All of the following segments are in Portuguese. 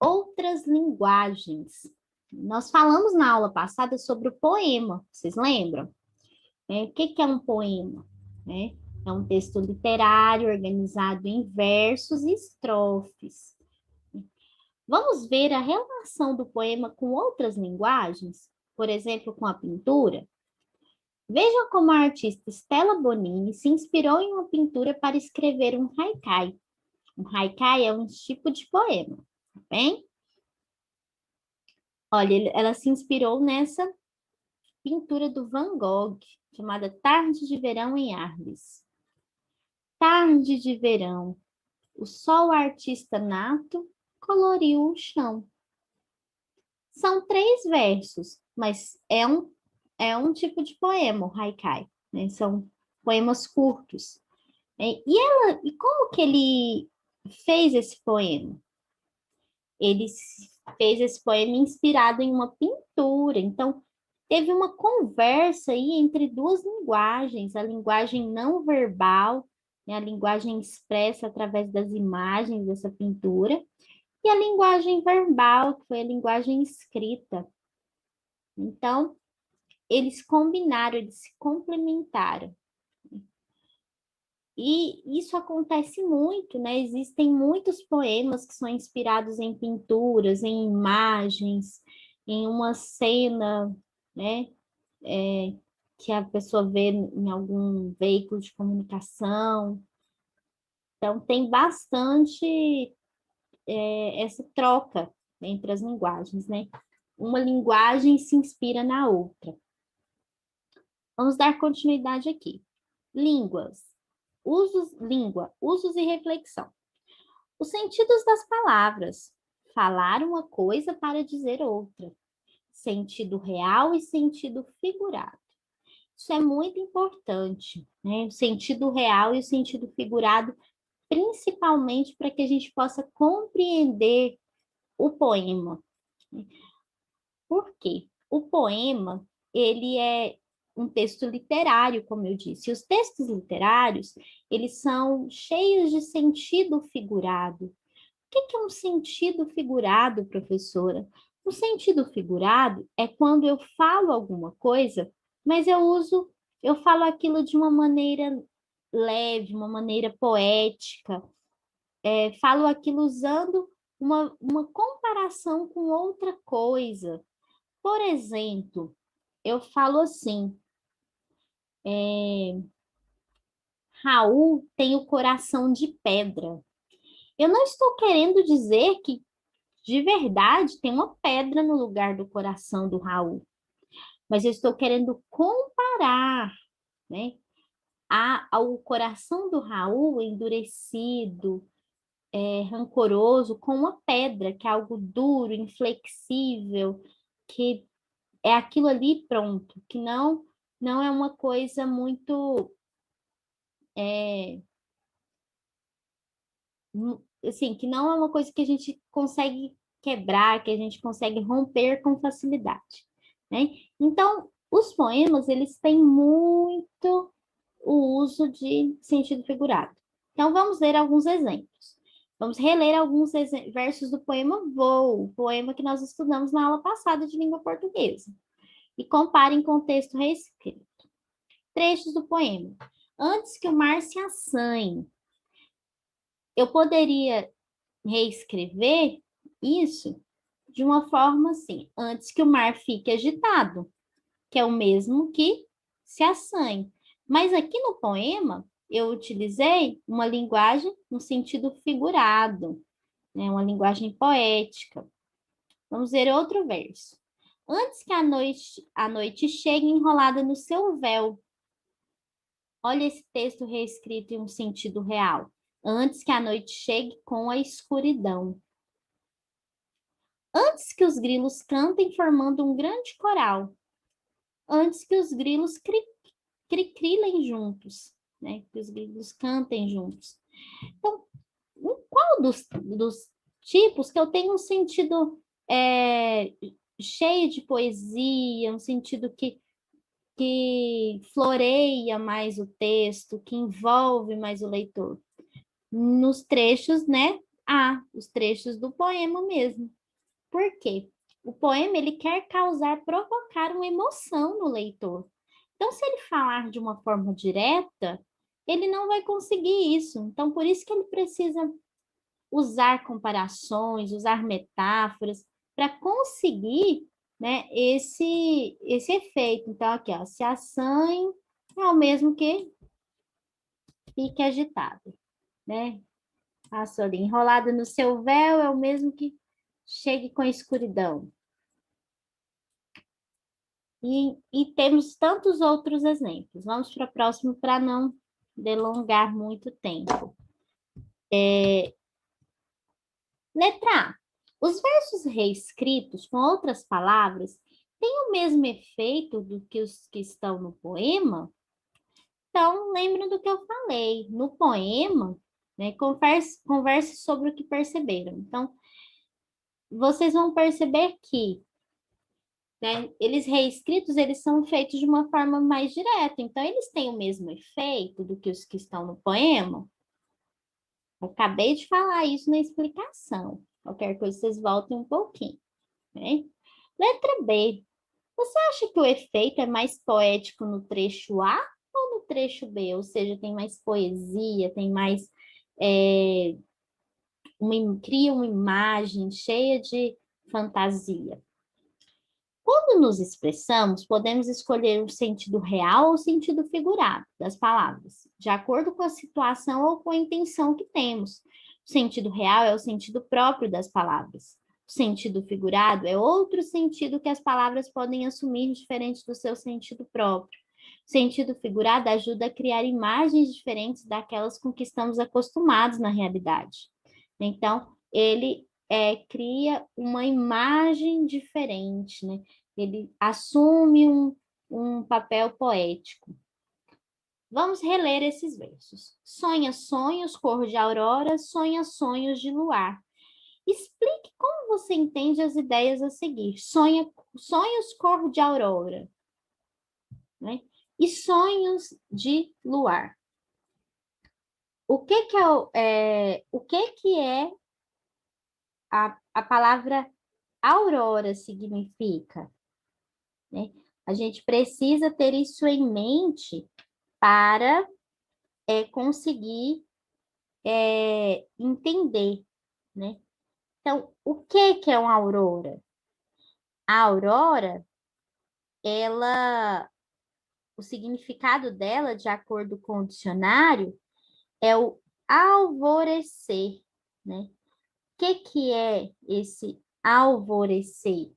outras linguagens. Nós falamos na aula passada sobre o poema, vocês lembram? O que é um poema? Né? É um texto literário organizado em versos e estrofes. Vamos ver a relação do poema com outras linguagens, por exemplo, com a pintura? Veja como a artista Stella Bonini se inspirou em uma pintura para escrever um haikai. Um haikai é um tipo de poema, tá bem? Olha, ela se inspirou nessa pintura do Van Gogh, chamada Tarde de Verão em Arles. Tarde de verão, o sol artista nato coloriu o chão. São 3 versos, mas é um tipo de poema, o haikai, né? São poemas curtos. E como que ele fez esse poema? Ele fez esse poema inspirado em uma pintura. Então, teve uma conversa aí entre 2 linguagens, a linguagem não verbal, né, a linguagem expressa através das imagens dessa pintura, e a linguagem verbal, que foi a linguagem escrita. Então, eles combinaram, eles se complementaram. E isso acontece muito, né? Existem muitos poemas que são inspirados em pinturas, em imagens, em uma cena, né? Que a pessoa vê em algum veículo de comunicação. Então, tem bastante essa troca entre as linguagens, né? Uma linguagem se inspira na outra. Vamos dar continuidade aqui. Línguas. Usos e reflexão. Os sentidos das palavras. Falar uma coisa para dizer outra. Sentido real e sentido figurado. Isso é muito importante, né? O sentido real e o sentido figurado, principalmente para que a gente possa compreender o poema. Por quê? O poema, ele é um texto literário, como eu disse. E os textos literários, eles são cheios de sentido figurado. O que é um sentido figurado, professora? O sentido figurado é quando eu falo alguma coisa, mas eu falo aquilo de uma maneira leve, uma maneira poética, falo aquilo usando uma comparação com outra coisa. Por exemplo, eu falo assim, Raul tem o coração de pedra. Eu não estou querendo dizer que de verdade tem uma pedra no lugar do coração do Raul, mas eu estou querendo comparar, né, ao coração do Raul endurecido, rancoroso, com uma pedra, que é algo duro, inflexível, que é aquilo ali pronto, que não é uma coisa muito assim, que não é uma coisa que a gente consegue quebrar, que a gente consegue romper com facilidade, né? Então, os poemas, eles têm muito o uso de sentido figurado. Então, vamos ler alguns exemplos. Vamos reler alguns versos do poema Voo, o poema que nós estudamos na aula passada de língua portuguesa. E comparem com o texto reescrito. Trechos do poema. Antes que o mar se assanhe. Eu poderia reescrever isso de uma forma assim, antes que o mar fique agitado, que é o mesmo que se assanhe. Mas aqui no poema, eu utilizei uma linguagem no sentido figurado, né? Uma linguagem poética. Vamos ver outro verso. Antes que a noite chegue enrolada no seu véu. Olha esse texto reescrito em um sentido real. Antes que a noite chegue com a escuridão. Antes que os grilos cantem formando um grande coral. Antes que os grilos crilem juntos, né? Que os grilos cantem juntos. Então, em qual dos tipos que eu tenho um sentido cheio de poesia, um sentido que floreia mais o texto, que envolve mais o leitor? Nos trechos, né? Os trechos do poema mesmo. Por quê? O poema ele quer provocar uma emoção no leitor. Então, se ele falar de uma forma direta, ele não vai conseguir isso. Então, por isso que ele precisa usar comparações, usar metáforas, para conseguir, né, esse efeito. Então, aqui, ó, se assanhe é o mesmo que fique agitado, né? Passou ali, enrolado no seu véu é o mesmo que chegue com a escuridão. E temos tantos outros exemplos. Vamos para o próximo para não delongar muito tempo. Letra A. Os versos reescritos com outras palavras têm o mesmo efeito do que os que estão no poema? Então, lembrem do que eu falei. No poema, né, converse sobre o que perceberam. Então, vocês vão perceber que, né, eles reescritos, eles são feitos de uma forma mais direta. Então, eles têm o mesmo efeito do que os que estão no poema? Eu acabei de falar isso na explicação. Qualquer coisa, vocês voltem um pouquinho, né? Letra B. Você acha que o efeito é mais poético no trecho A ou no trecho B? Ou seja, tem mais poesia, tem mais... cria uma imagem cheia de fantasia. Quando nos expressamos, podemos escolher o sentido real ou o sentido figurado das palavras, de acordo com a situação ou com a intenção que temos. O sentido real é o sentido próprio das palavras. O sentido figurado é outro sentido que as palavras podem assumir diferente do seu sentido próprio. O sentido figurado ajuda a criar imagens diferentes daquelas com que estamos acostumados na realidade. Então, ele cria uma imagem diferente, né? Ele assume um papel poético. Vamos reler esses versos. Sonha sonhos, cor de aurora, sonha sonhos de luar. Explique como você entende as ideias a seguir. Sonhos, cor de aurora, né? E sonhos de luar. O que é a palavra aurora significa? Né? A gente precisa ter isso em mente para conseguir entender, né? Então, o que é uma aurora? A aurora, o significado dela, de acordo com o dicionário, é o alvorecer, né? O que é esse alvorecer?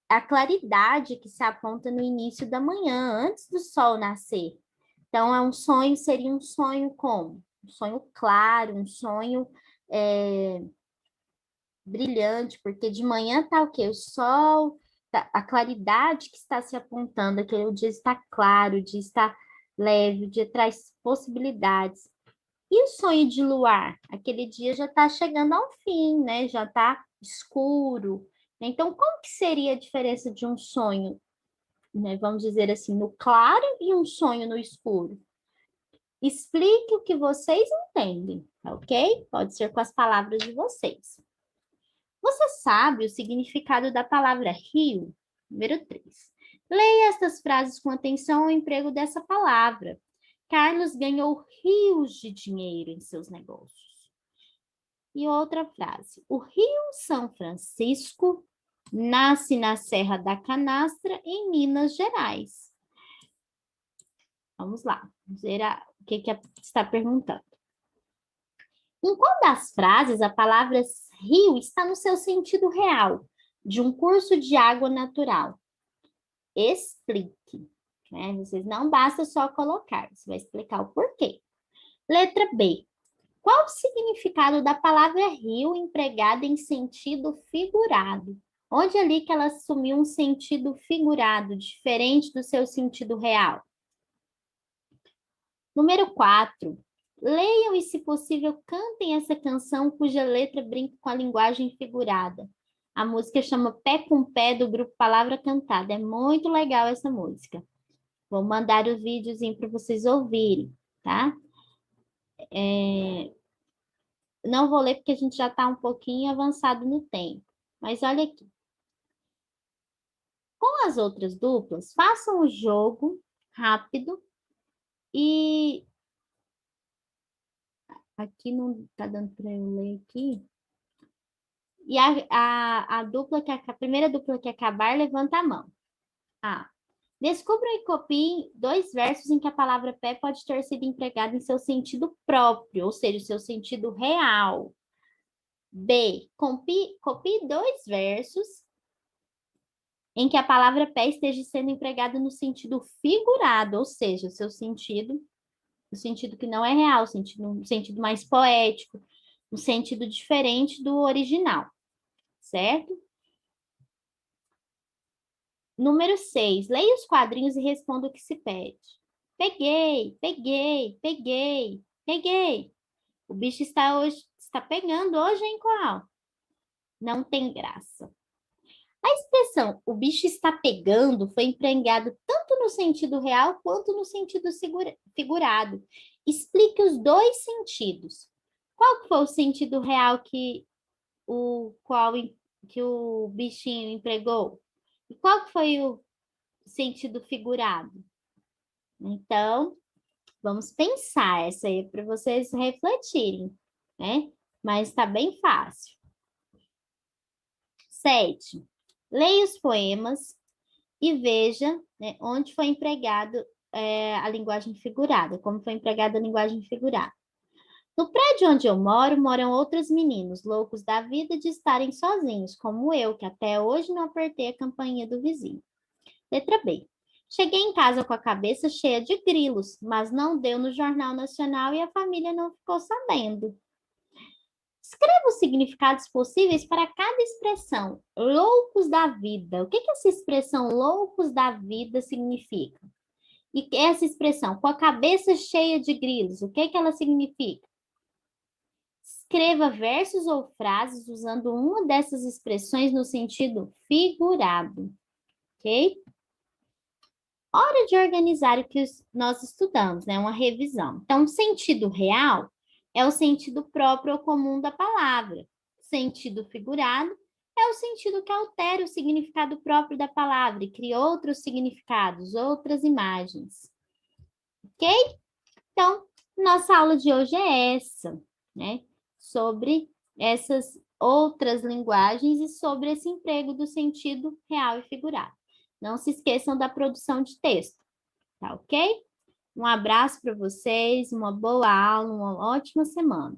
A claridade que se aponta no início da manhã, antes do sol nascer. Então, seria um sonho como? Um sonho claro, um sonho brilhante, porque de manhã tá o quê? O sol, a claridade que está se apontando, aquele o dia está claro, o dia está leve, o dia traz possibilidades. E o sonho de luar? Aquele dia já está chegando ao fim, né? Já está escuro. Então, como que seria a diferença de um sonho, né? Vamos dizer assim, no claro e um sonho no escuro? Explique o que vocês entendem, ok? Pode ser com as palavras de vocês. Você sabe o significado da palavra rio? Número 3. Leia estas frases com atenção ao emprego dessa palavra. Carlos ganhou rios de dinheiro em seus negócios. E outra frase. O Rio São Francisco nasce na Serra da Canastra, em Minas Gerais. Vamos lá. Vamos ver o que está perguntando. Em qual das frases a palavra rio está no seu sentido real, de um curso de água natural? Explique. Né? Vocês não basta só colocar, você vai explicar o porquê. Letra B. Qual o significado da palavra rio empregada em sentido figurado? Onde ali que ela assumiu um sentido figurado, diferente do seu sentido real? Número 4. Leiam e, se possível, cantem essa canção cuja letra brinca com a linguagem figurada. A música chama Pé com Pé, do grupo Palavra Cantada. É muito legal essa música. Vou mandar o videozinho para vocês ouvirem, tá? não vou ler porque a gente já está um pouquinho avançado no tempo. Mas olha aqui. Com as outras duplas, façam o jogo rápido e aqui não está dando para eu ler aqui. E a dupla a primeira dupla que acabar, levanta a mão. A. Descubram e copiem dois versos em que a palavra pé pode ter sido empregada em seu sentido próprio, ou seja, o seu sentido real. B. Copie dois versos em que a palavra pé esteja sendo empregada no sentido figurado, ou seja, o sentido que não é real, um sentido mais poético, um sentido diferente do original, certo? Número 6. Leia os quadrinhos e responda o que se pede. Peguei, peguei, peguei, peguei. O bicho está pegando hoje em qual? Não tem graça. A expressão o bicho está pegando foi empregado tanto no sentido real quanto no sentido figurado. Explique os dois sentidos. Qual foi o sentido real que o bichinho empregou? E qual foi o sentido figurado? Então, vamos pensar, essa aí é para vocês refletirem, né? Mas está bem fácil. 7. Leia os poemas e veja, né, onde foi empregado a linguagem figurada, como foi empregada a linguagem figurada. No prédio onde eu moro, moram outros meninos, loucos da vida de estarem sozinhos, como eu, que até hoje não apertei a campainha do vizinho. Letra B. Cheguei em casa com a cabeça cheia de grilos, mas não deu no Jornal Nacional e a família não ficou sabendo. Escreva os significados possíveis para cada expressão. Loucos da vida. O que essa expressão loucos da vida significa? E essa expressão, com a cabeça cheia de grilos, o que ela significa? Escreva versos ou frases usando uma dessas expressões no sentido figurado. Ok? Hora de organizar o que nós estudamos, né? Uma revisão. Então, sentido real é o sentido próprio ou comum da palavra. Sentido figurado é o sentido que altera o significado próprio da palavra e cria outros significados, outras imagens. Ok? Então, nossa aula de hoje é essa, né? Sobre essas outras linguagens e sobre esse emprego do sentido real e figurado. Não se esqueçam da produção de texto, tá ok? Um abraço para vocês, uma boa aula, uma ótima semana.